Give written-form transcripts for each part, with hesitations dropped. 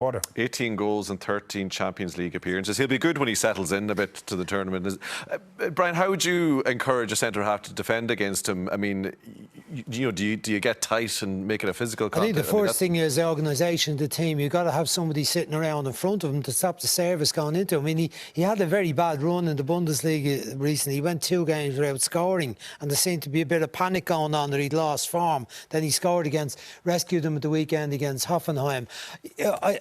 quarter. 18 goals and 13 Champions League appearances. He'll be good when he settles in a bit to the tournament. Brian, how would you encourage a centre-half to defend against him? I mean, do you get tight and make it a physical contest? I think the first thing is the organisation of the team. You've got to have somebody sitting around in front of him to stop the service going into him. I mean, he had a very bad run in the Bundesliga recently. He went 2 games without scoring, and there seemed to be a bit of panic going on that he'd lost form. Then he scored rescued them at the weekend against Hoffenheim.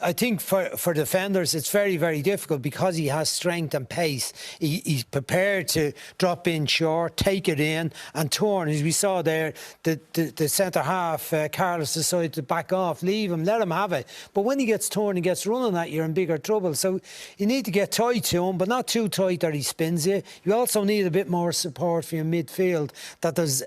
I think for defenders it's very, very difficult because he has strength and pace. He's prepared to drop in short, take it in and turn. As we saw there, the centre-half, Carlos, decided to back off, leave him, let him have it. But when he gets turned and gets running at you, you're in bigger trouble. So you need to get tight to him, but not too tight that he spins you. You also need a bit more support for your midfield, that there's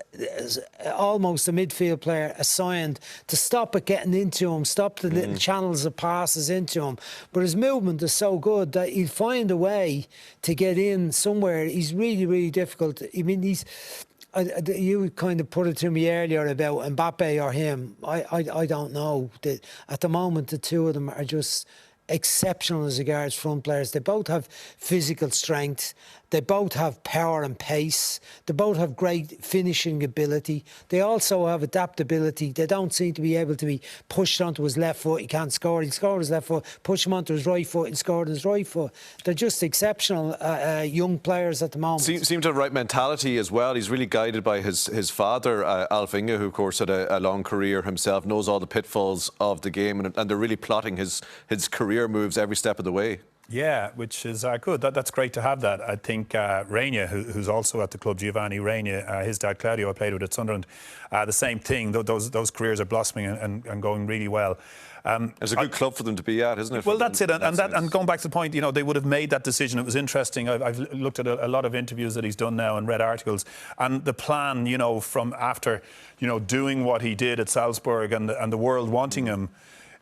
almost a midfield player assigned to stop it getting into him, stop the little channels of passes into him. But his movement is so good that he'll find a way to get in somewhere. He's really, really difficult. I mean, you kind of put it to me earlier about Mbappé or him. I don't know. At the moment, the two of them are just exceptional as regards front players. They both have physical strength. They both have power and pace. They both have great finishing ability. They also have adaptability. They don't seem to be able to be pushed onto his left foot. He can't score. He'll score his left foot. Push him onto his right foot and score on his right foot. They're just exceptional young players at the moment. Seem to have the right mentality as well. He's really guided by his father, Alf Inge, who of course had a long career himself, knows all the pitfalls of the game, and they're really plotting his career moves every step of the way. Yeah, which is good. That's great to have that. I think Reina, who's also at the club, Giovanni Reina, his dad Claudio, I played with at Sunderland, the same thing. Those careers are blossoming and going really well. It's a good club for them to be at, isn't it? Well, that's it. And going back to the point, you know, they would have made that decision. It was interesting. I've looked at a lot of interviews that he's done now and read articles. And the plan, you know, from after, you know, doing what he did at Salzburg and the world wanting him,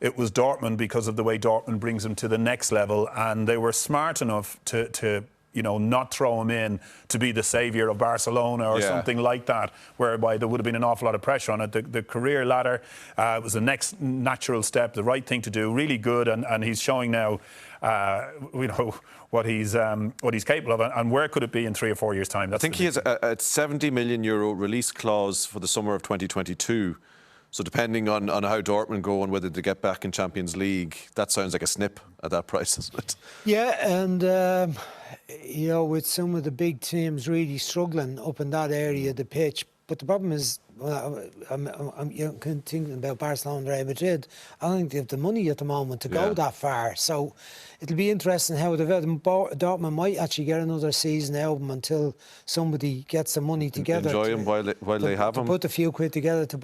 it was Dortmund because of the way Dortmund brings him to the next level, and they were smart enough to you know, not throw him in to be the saviour of Barcelona or something like that, whereby there would have been an awful lot of pressure on it. The career ladder was the next natural step, the right thing to do, really good, and he's showing now, you know, what he's capable of, and where could it be in 3 or 4 years' time? I think he has a €70 million release clause for the summer of 2022. So depending on how Dortmund go and whether they get back in Champions League, that sounds like a snip at that price, doesn't it? Yeah, and you know, with some of the big teams really struggling up in that area of the pitch. But the problem is, I'm thinking about Barcelona and Real Madrid. I don't think they have the money at the moment to go that far. So it'll be interesting how Dortmund might actually get another season out of them until somebody gets the money together. Enjoy him while they have him. Put a few quid together to